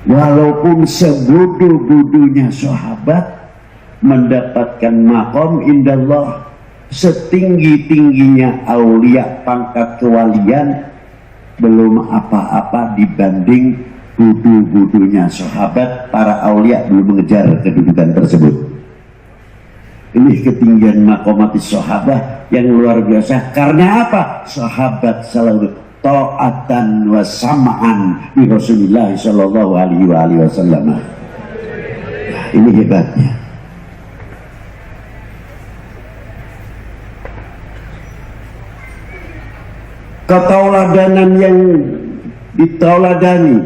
Walaupun sebodoh-bodohnya sahabat mendapatkan maqam indallah, setinggi-tingginya aulia pangkat kewalian, belum apa-apa dibanding bodoh-bodohnya sahabat. Para aulia belum mengejar kedudukan tersebut. Ini ketinggian maqamatis sahabat yang luar biasa. Karena apa? Sahabat selalu ta'atan wa sam'an di Rasulullah sallallahu alaihi wasallam. Nah, ini hebatnya. Ketauladanan yang ditauladani,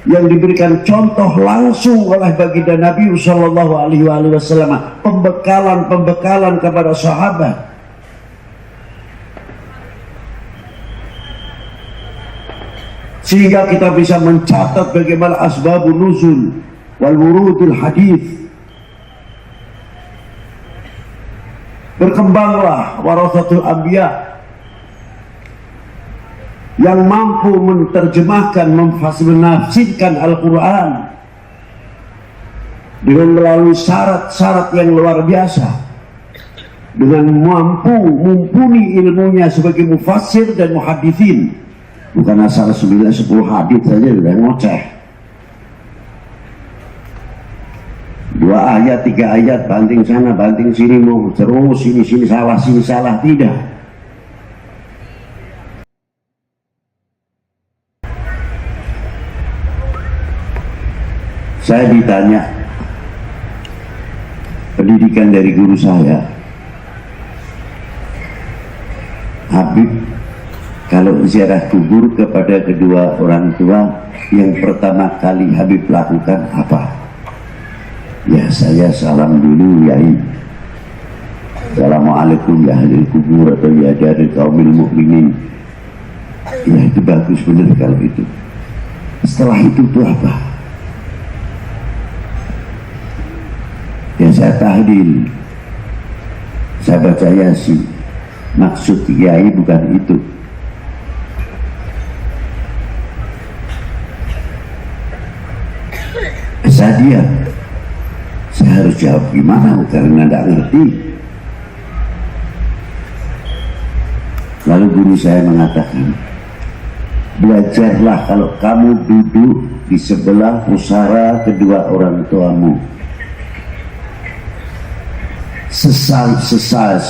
yang diberikan contoh langsung oleh baginda Nabi sallallahu alaihi wasallam, pembekalan kepada sahabat. Sehingga kita bisa mencatat bagaimana asbabun nuzul wal wurudul hadis. Berkembanglah warasatul anbiya yang mampu menerjemahkan, menafsirkan Al-Quran dengan melalui syarat-syarat yang luar biasa, dengan mumpuni ilmunya sebagai mufassir dan muhadithin. Bukan asal 9-10 hadits saja udah ngoceh. 2 ayat, 3 ayat, banting sana, banting sini, mau terus sini salah, tidak. Saya ditanya pendidikan dari guru saya, Habib, kalau ziarah kubur kepada kedua orang tua yang pertama kali Habib lakukan apa? Ya, saya salam dulu, Yai. Assalamualaikum ya ahli kubur, atau ya dari kaumil mukminin. Ya, itu bagus benar kalau itu. Setelah itu apa? Ya, saya tahlil, saya baca Yasin. Maksud Yai bukan itu. Saya diam. Saya harus jawab gimana karena tidak ngerti. Lalu guru saya mengatakan, belajarlah kalau kamu duduk di sebelah pusara kedua orang tuamu.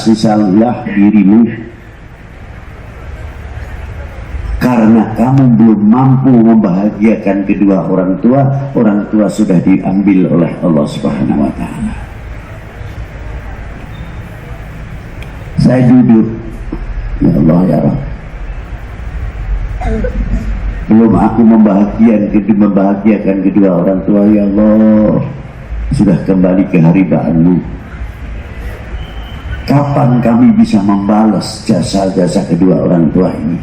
Sesallah dirimu karena kamu belum mampu membahagiakan kedua orang tua sudah diambil oleh Allah Subhanahu wa Ta'ala. Saya duduk, ya Allah ya Rabb, belum aku membahagiakan kedua orang tua, ya Allah, sudah kembali ke haribaanmu. Kapan kami bisa membalas jasa-jasa kedua orang tua ini?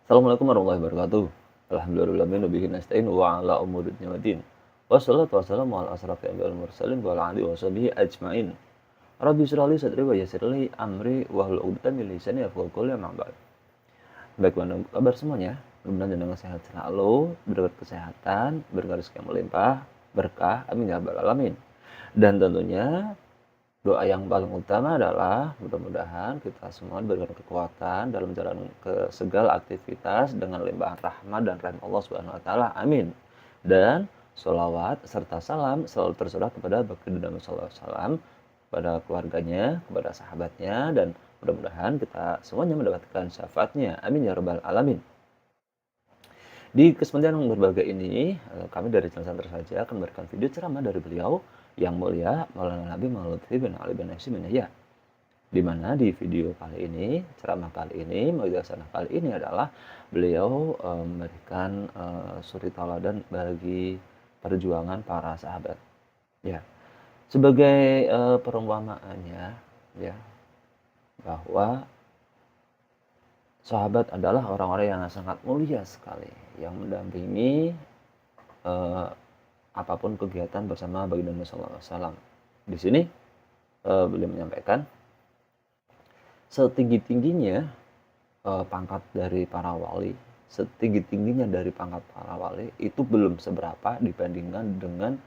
Assalamualaikum warahmatullahi wabarakatuh. Alhamdulillahirabbil alamin nasta'in wa ala umuri dunya waddin. Wassalatu wassalamu ala asrofil anbiya'i wal mursalin wa ala alihi washabihi ajmain. Rabbi shrah li sadri wa yassir li amri wahlul 'uqdatam min lisani yafqahu qawli, amma ba'd. Baik, bagaimana kabar semuanya? Mudah-mudahan jenengan sehat selalu, berkat kesehatan, berkah rezeki yang melimpah, berkah, amin ya rabbal alamin. Dan tentunya doa yang paling utama adalah mudah-mudahan kita semua diberikan kekuatan dalam menjalankan ke segala aktivitas dengan limpahan rahmat dan rahmat Allah Subhanahu wa Ta'ala, amin. Dan sholawat serta salam selalu tersurah kepada baginda Nabi sallallahu alaihi wasallam, kepada keluarganya, kepada sahabatnya, dan mudah-mudahan kita semuanya mendapatkan syafaatnya, amin ya rabbal alamin. Di kesempatan yang berbahagia ini, kami dari channel Santri Saja akan memberikan video ceramah dari beliau yang mulia Maulana Nabi Muhammad Lutfi bin Ali bin Hashim bin Yahya. Di mana di video kali ini, ceramah kali ini, maujizat kali ini adalah beliau memberikan suri tauladan bagi perjuangan para sahabat. Ya, sebagai perumpamaannya, ya, bahwa sahabat adalah orang-orang yang sangat mulia sekali, yang mendampingi apapun kegiatan bersama baginda Nabi sallallahu alaihi wasallam. Di sini beliau menyampaikan, setinggi-tingginya pangkat dari para wali, setinggi-tingginya dari pangkat para wali itu belum seberapa dibandingkan dengan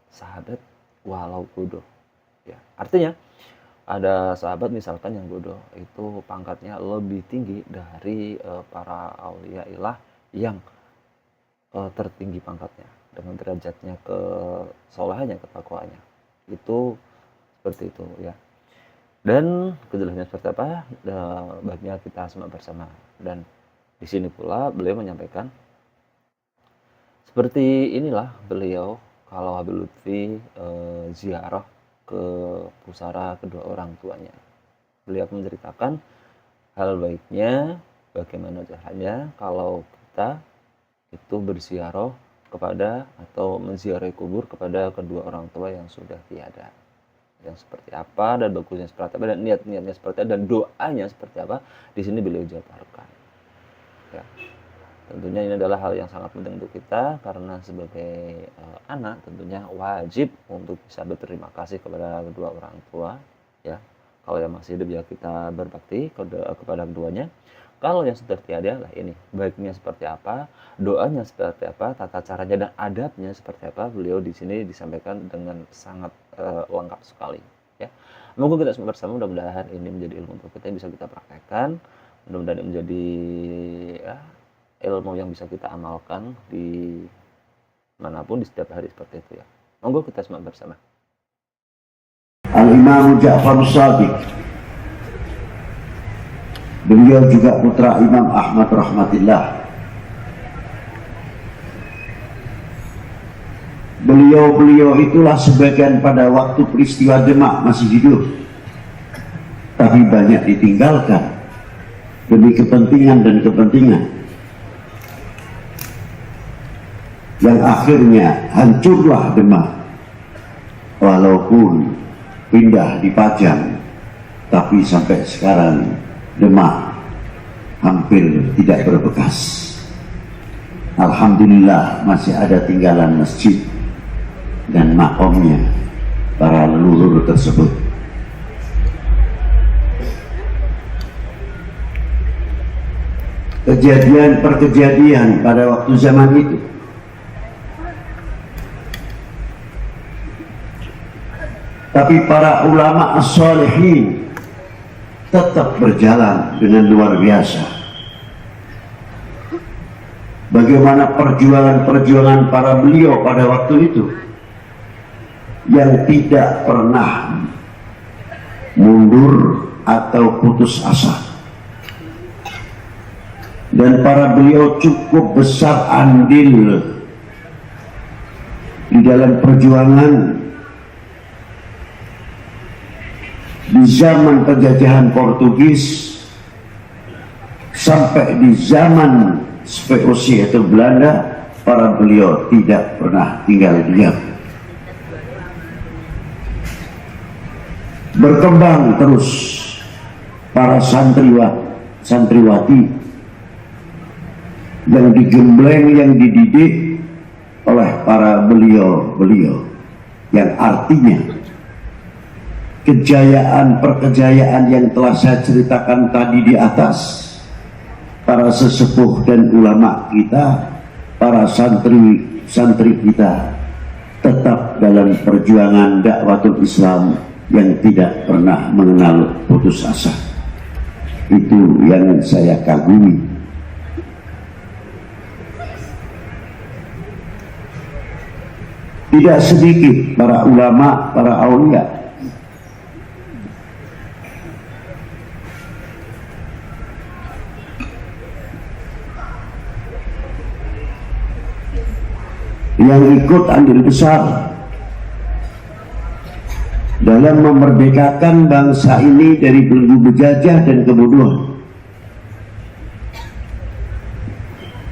sahabat walau bodoh. Ya, artinya ada sahabat misalkan yang bodoh itu pangkatnya lebih tinggi dari para aulia ilah yang tertinggi pangkatnya dengan derajatnya ke solehnya, ketakwaannya. Itu seperti itu ya. Dan kejelasannya seperti apa? Baiknya kita simak bersama. Dan di sini pula beliau menyampaikan seperti inilah beliau kalau Habib Lutfi ziarah ke pusara kedua orang tuanya. Beliau menceritakan hal baiknya bagaimana caranya kalau kita itu berziarah kepada atau menziarahi kubur kepada kedua orang tua yang sudah tiada. Yang seperti apa dan bagusnya seperti apa dan niat-niatnya seperti apa dan doanya seperti apa, di sini beliau jabarkan. Ya. Tentunya ini adalah hal yang sangat penting untuk kita karena sebagai anak tentunya wajib untuk bisa berterima kasih kepada kedua orang tua ya. Kalau yang masih hidup ya kita berbakti kepada keduanya. Kalau yang sudah tiada lah ini baiknya seperti apa, doanya seperti apa, tata caranya dan adabnya seperti apa, beliau di sini disampaikan dengan sangat lengkap sekali ya. Moga kita semua bersama mudah-mudahan ini menjadi ilmu untuk kita yang bisa kita praktekkan, mudah-mudahan ini menjadi ya, ilmu yang bisa kita amalkan di manapun di setiap hari seperti itu ya. Monggo kita semua bersama. Al-Imam Ja'far Shadiq, beliau juga putra Imam Ahmad rahmatillah. Beliau itulah sebagian pada waktu peristiwa Demak masih hidup, tapi banyak ditinggalkan demi kepentingan dan kepentingan yang akhirnya hancurlah Demak. Walaupun pindah di Pajang, tapi sampai sekarang Demak hampir tidak berbekas. Alhamdulillah masih ada tinggalan masjid dan makomnya para leluhur tersebut. Kejadian pada waktu zaman itu tapi para ulama as-salihin tetap berjalan dengan luar biasa. Bagaimana perjuangan para beliau pada waktu itu yang tidak pernah mundur atau putus asa. Dan para beliau cukup besar andil di dalam perjuangan di zaman penjajahan Portugis sampai di zaman VOC atau Belanda. Para beliau tidak pernah tinggal diam, berkembang terus. Para santriwati yang digembleng, yang dididik oleh para beliau yang artinya perkejayaan yang telah saya ceritakan tadi di atas, para sesepuh dan ulama kita, para santri kita tetap dalam perjuangan dakwatul Islam yang tidak pernah mengenal putus asa. Itu yang saya kagumi. Tidak sedikit para ulama, para aulia yang ikut andil besar dalam memerdekakan bangsa ini dari belenggu penjajah dan kebodohan,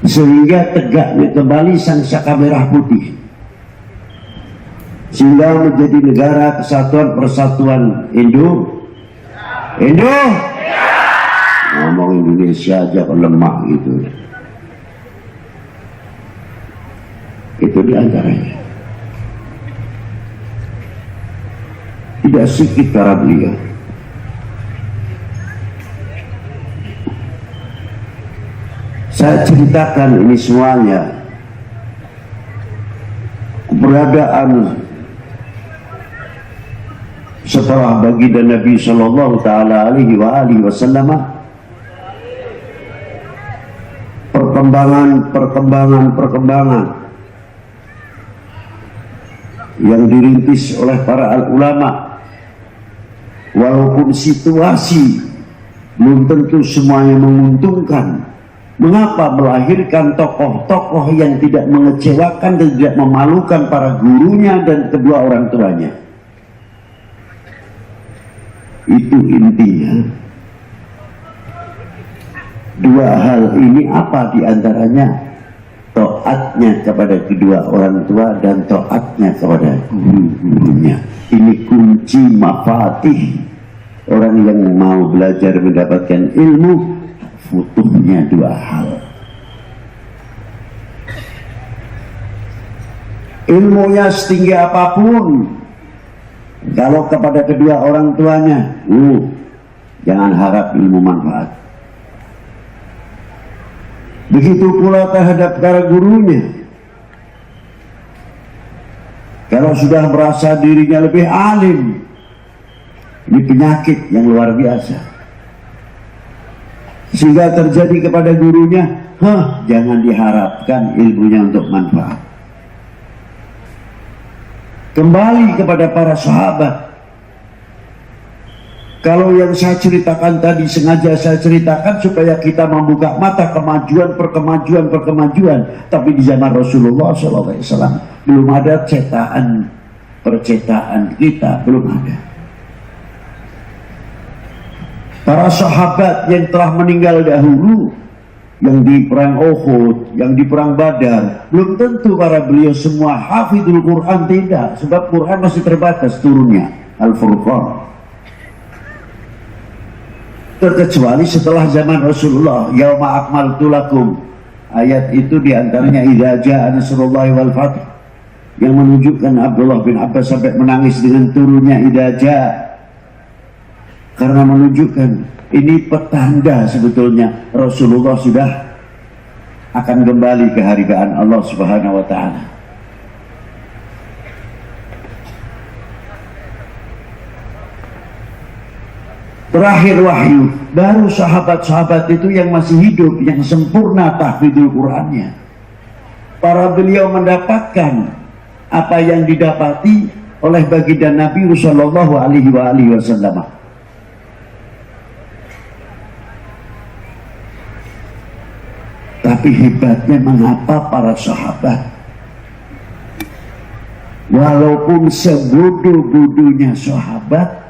sehingga tegaknya kembali sang saka merah putih, sehingga menjadi negara kesatuan persatuan Indo. Ngomong Indonesia aja kok lemah gitu. Itu diantaranya. Tidak sedikit para beliau Saya ceritakan ini semuanya, keberadaan setelah baginda Nabi Sallallahu Taala Alaihi Wasallam, perkembangan yang dirintis oleh para ulama. Walaupun situasi belum tentu semuanya menguntungkan, mengapa melahirkan tokoh-tokoh yang tidak mengecewakan dan tidak memalukan para gurunya dan kedua orang tuanya? Itu intinya. Dua hal ini apa diantaranya? Taatnya kepada kedua orang tua dan taatnya kepada guru-gurunya. Ini kunci mafatih. Orang yang mau belajar mendapatkan ilmu butuhnya dua hal. Ilmunya setinggi apapun, kalau kepada kedua orang tuanya, jangan harap ilmu manfaat. Begitu pula terhadap para gurunya. Kalau sudah merasa dirinya lebih alim, ini penyakit yang luar biasa, sehingga terjadi kepada gurunya, jangan diharapkan ilmunya untuk manfaat. Kembali kepada para sahabat. Kalau yang saya ceritakan tadi sengaja saya ceritakan supaya kita membuka mata kemajuan, perkemajuan. Tapi di zaman Rasulullah SAW belum ada percetaan kita, belum ada. Para sahabat yang telah meninggal dahulu, yang di perang Uhud, yang di perang Badar, belum tentu para beliau semua hafidul Quran, tidak, sebab Quran masih terbatas turunnya, Al-Furqan. Terkecuali setelah zaman Rasulullah, yauma akmaltu lakum, ayat itu diantaranya idza jaa nasrullahi wal fath, yang menunjukkan Abdullah bin Abbas sampai menangis dengan turunnya idza jaa, karena menunjukkan ini petanda sebetulnya Rasulullah sudah akan kembali ke harigaan Allah Subhanahu wa taala. Terakhir wahyu, baru sahabat-sahabat itu yang masih hidup, yang sempurna tahfidul Qurannya. Para beliau mendapatkan apa yang didapati oleh baginda Nabi Sallallahu Alaihi Wasallam. Tapi hebatnya mengapa para sahabat, walaupun sebodoh-bodohnya sahabat,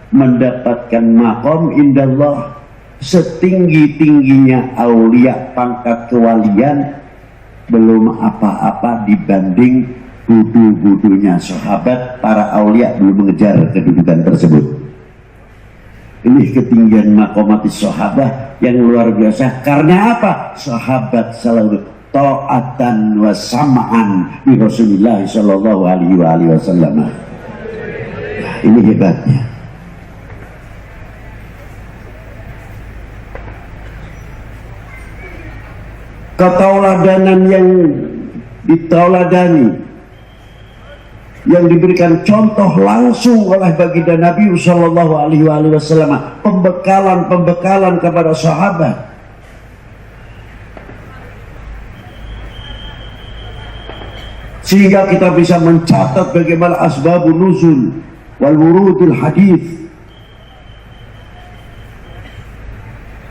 mendapatkan maqam indallah, setinggi-tingginya aulia, pangkat kewalian, belum apa-apa dibanding bodoh-bodohnya sahabat. Para aulia belum mengejar kedudukan tersebut. Ini ketinggian maqamatis sahabat yang luar biasa. Karena apa? Sahabat selalu ta'atan wa sam'an di Rasulullah sallallahu alaihi wasallam. Ini hebatnya. Ketauladanan yang ditauladani, yang diberikan contoh langsung oleh baginda Nabi Sallallahu Alaihi Wasallam, pembekalan kepada sahabat. Sehingga kita bisa mencatat bagaimana asbabun nuzul wal wurudul hadis.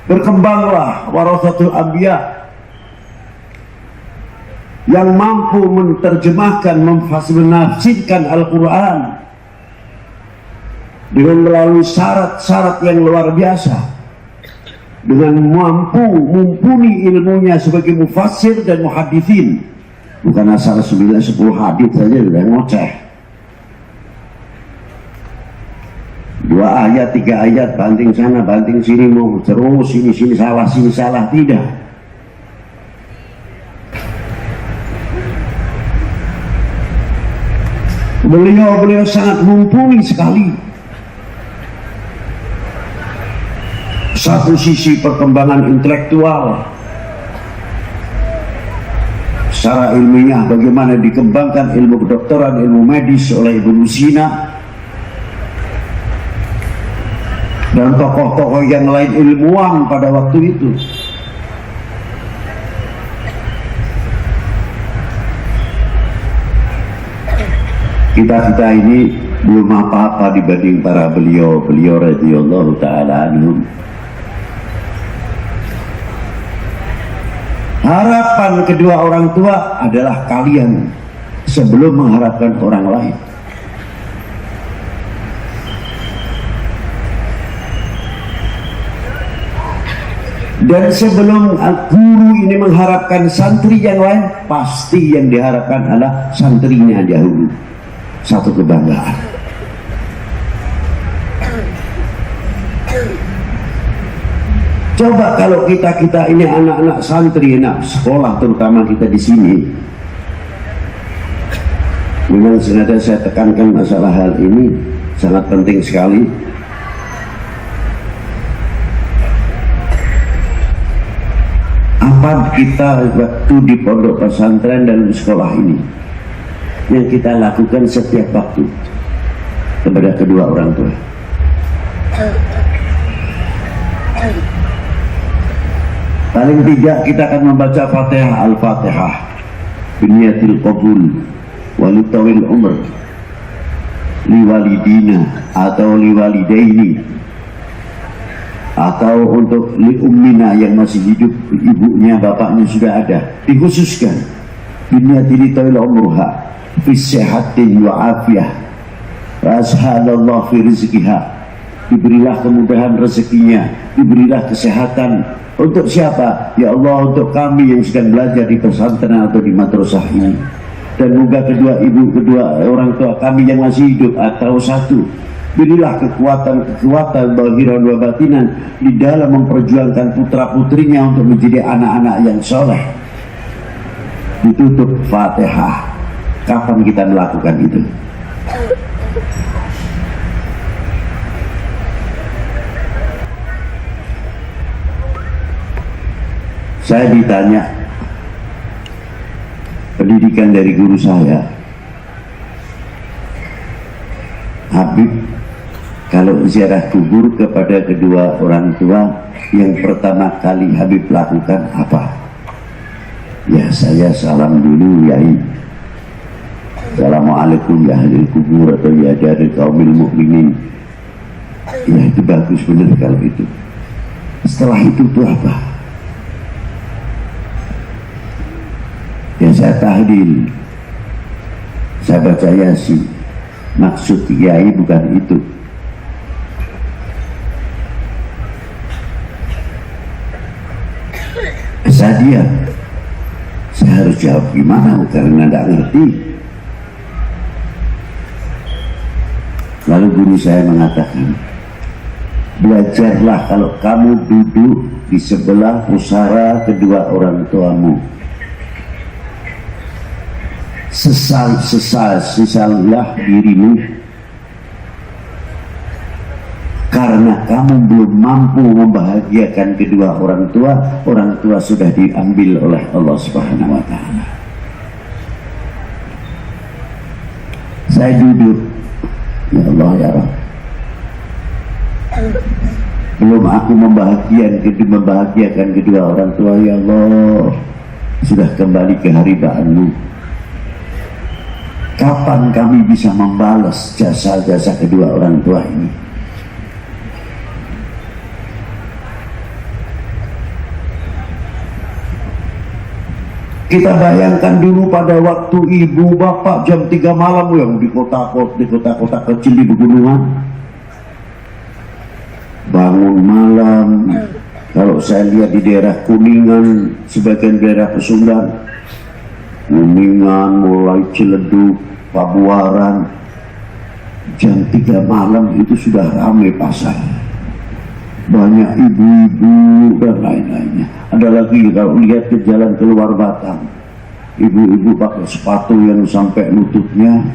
Berkembanglah warasatul anbiya, yang mampu menerjemahkan, menafsirkan Al-Quran dengan melalui syarat-syarat yang luar biasa, dengan mumpuni ilmunya sebagai mufassir dan muhadithin. Bukan asal 9-10 hadits saja sudah ngoceh, 2 ayat 3 ayat banting sana banting sini, mau terus sini salah, tidak. Beliau sangat mumpuni sekali. Satu sisi perkembangan intelektual, secara ilmiah bagaimana dikembangkan ilmu kedokteran, ilmu medis oleh Ibnu Sina dan tokoh-tokoh yang lain ilmuwan pada waktu itu. Kita ini belum apa-apa dibanding para beliau radhiyallahu ta'ala anhum. Harapan kedua orang tua adalah kalian sebelum mengharapkan orang lain. Dan sebelum guru ini mengharapkan santri yang lain, pasti yang diharapkan adalah santrinya dahulu. Satu kebanggaan. Coba kalau kita ini anak-anak santri, anak sekolah, terutama kita di sini. Memang sengaja saya tekankan masalah hal ini sangat penting sekali. Apa kita waktu di pondok pesantren dan sekolah ini yang kita lakukan setiap waktu kepada kedua orang tua? Paling tidak kita akan membaca Fatihah, Al-Fatihah biniyatil qabul walitawil umr liwalidina atau liwalidaini, atau untuk li ummina yang masih hidup, ibunya bapaknya sudah ada, dikhususkan biniyatil tawil umruha fi sehatin wa afiyah wa ashalallahu fi rizkiha, diberilah kemudahan rezekinya, diberilah kesehatan. Untuk siapa? Ya Allah, untuk kami yang sedang belajar di pesantren atau di madrasah ini. Dan moga kedua orang tua kami yang masih hidup atau satu, berilah kekuatan zahiran wa batinan di dalam memperjuangkan putra putrinya untuk menjadi anak-anak yang soleh. Ditutup Fatihah. Kapan kita melakukan itu? Saya ditanya pendidikan dari guru saya, Habib, kalau ziarah kubur kepada kedua orang tua yang pertama kali Habib lakukan apa? Ya, saya salam dulu, Yai. Assalamualaikum ya ahli kubur atau ya dari kaumil mukminin. Ya, itu bagus benar kalau itu. Setelah itu apa? Ya, saya tahlil, saya baca Yasin. Maksud Kiai bukan itu. Saya diam. Saya harus jawab gimana karena tidak ngerti. Lalu guru saya mengatakan, belajarlah kalau kamu duduk di sebelah pusara kedua orang tuamu. Sesallah dirimu karena kamu belum mampu membahagiakan kedua orang tua sudah diambil oleh Allah Subhanahu wa Ta'ala. Saya duduk, ya Allah ya Rabb, belum aku membahagiakan kedua orang tua, ya Allah, sudah kembali ke haribaanmu. Kapan kami bisa membalas jasa-jasa kedua orang tua ini? Kita bayangkan dulu pada waktu ibu bapak jam 3 malam yang di kota-kota kecil di pegunungan, bangun malam. Kalau saya lihat di daerah Kuningan, sebagian daerah Pesundan, Kuningan mulai Ciledug, Pabuaran, jam 3 malam itu sudah ramai pasar, banyak ibu-ibu dan lain-lainnya. Ada lagi kalau lihat ke jalan keluar Batang, ibu-ibu pakai sepatu yang sampai lututnya,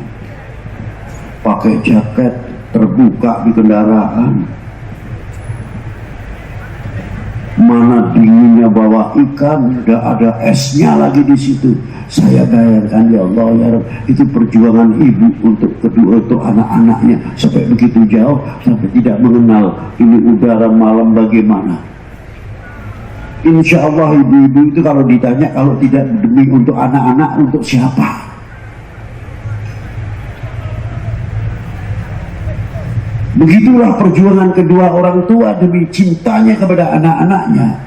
pakai jaket terbuka di kendaraan. Mana dinginnya bawa ikan, tidak ada esnya lagi di situ. Saya bayangkan, ya Allah ya Rabb, itu perjuangan ibu untuk kedua untuk anak-anaknya sampai begitu jauh, sampai tidak mengenal ini udara malam bagaimana. Insya Allah ibu-ibu itu kalau ditanya, kalau tidak demi untuk anak-anak, untuk siapa? Begitulah perjuangan kedua orang tua demi cintanya kepada anak-anaknya.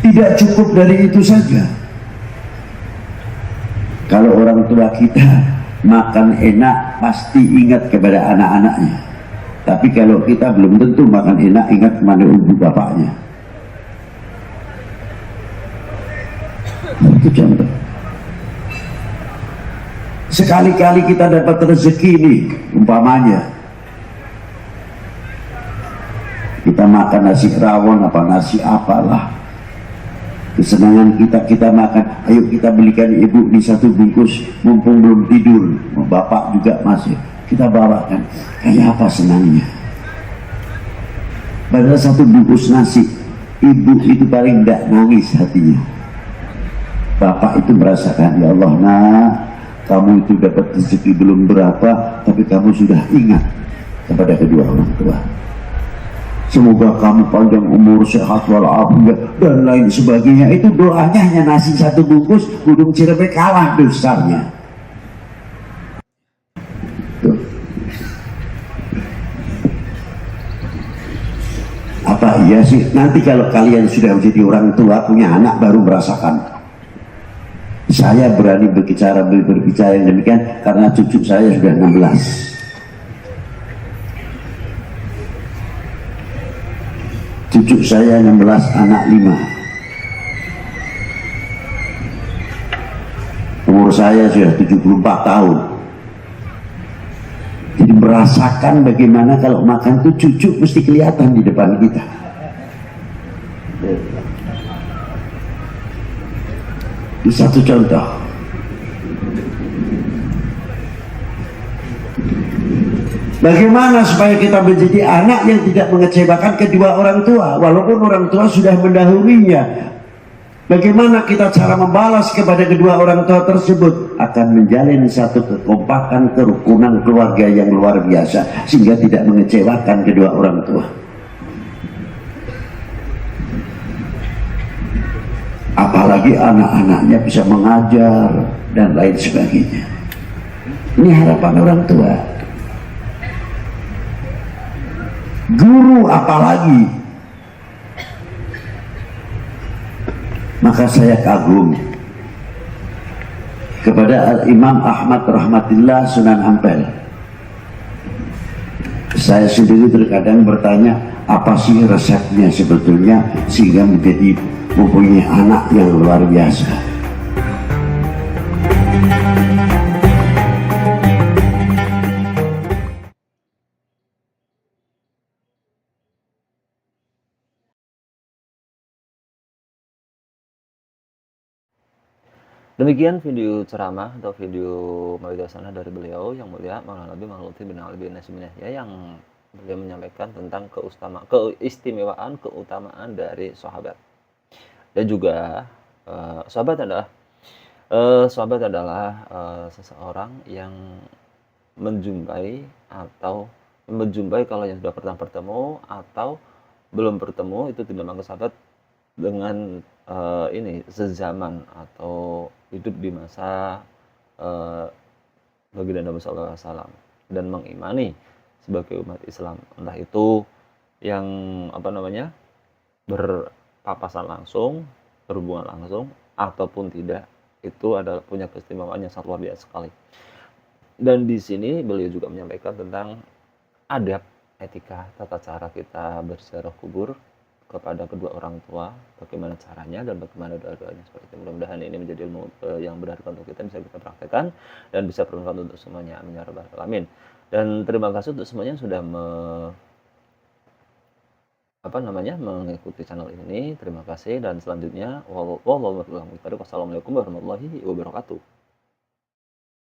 Tidak cukup dari itu saja. Kalau orang tua kita makan enak, pasti ingat kepada anak-anaknya. Tapi kalau kita belum tentu makan enak, ingat kepada ibu bapaknya. Itu contoh. Sekali-kali kita dapat rezeki nih, umpamanya kita makan nasi rawon apa nasi apalah, kesenangan kita makan, ayo kita belikan ibu di satu bungkus, mumpung belum tidur, bapak juga masih, kita bawakan, kayak apa senangnya. Padahal satu bungkus nasi, ibu itu paling tidak nangis hatinya, bapak itu merasakan, ya Allah nak, kamu itu dapat rezeki belum berapa, tapi kamu sudah ingat kepada kedua orang tua. Semoga kamu panjang umur, sehat walafiat dan lain sebagainya. Itu doanya hanya nasi satu bungkus, Gunung Ciremai kalah besarnya. Tuh. Apa iya sih? Nanti kalau kalian sudah menjadi orang tua, punya anak, baru merasakan. Saya berani berbicara yang demikian karena cucu saya sudah 16. Cucu saya 16, anak 5. Umur saya sudah 74 tahun. Jadi merasakan bagaimana kalau makan tuh cucu mesti kelihatan di depan kita. Ini satu contoh. Bagaimana supaya kita menjadi anak yang tidak mengecewakan kedua orang tua, walaupun orang tua sudah mendahulunya. Bagaimana kita cara membalas kepada kedua orang tua tersebut? Akan menjalin satu kekompakan, kerukunan keluarga yang luar biasa, sehingga tidak mengecewakan kedua orang tua. Apalagi anak-anaknya bisa mengajar dan lain sebagainya. Ini harapan orang tua. Guru apalagi. Maka saya kagum kepada Imam Ahmad rahmatillah Sunan Ampel. Saya sendiri terkadang bertanya, apa sih resepnya sebetulnya sehingga menjadi mempunyai anak yang luar biasa. Demikian video ceramah atau video mauidhah sanah dari beliau yang mulia Maulana Nabi Makhluti bin Ali bin Nasim ya, yang beliau menyampaikan tentang keistimewaan, keutamaan dari sahabat. Dan juga sahabat adalah seseorang yang menjumpai kalau yang sudah pernah bertemu atau belum bertemu itu dinamakan sahabat dengan sezaman atau hidup di masa baginda Nabi sallallahu alaihi wasallam dan mengimani sebagai umat Islam, entah itu yang berpapasan langsung, berhubungan langsung ataupun tidak, itu adalah punya keistimewaan yang sangat luar biasa sekali. Dan di sini beliau juga menyampaikan tentang adab, etika, tata cara kita berziarah kubur kepada kedua orang tua, bagaimana caranya dan bagaimana doa-doanya seperti itu. Mudah-mudahan ini menjadi ilmu yang berharga untuk kita, bisa kita praktekkan dan bisa bermanfaat untuk semuanya. Amin ya rabbal alamin. Dan terima kasih untuk semuanya yang sudah mengikuti channel ini. Terima kasih, dan selanjutnya wassalamualaikum warahmatullahi wabarakatuh.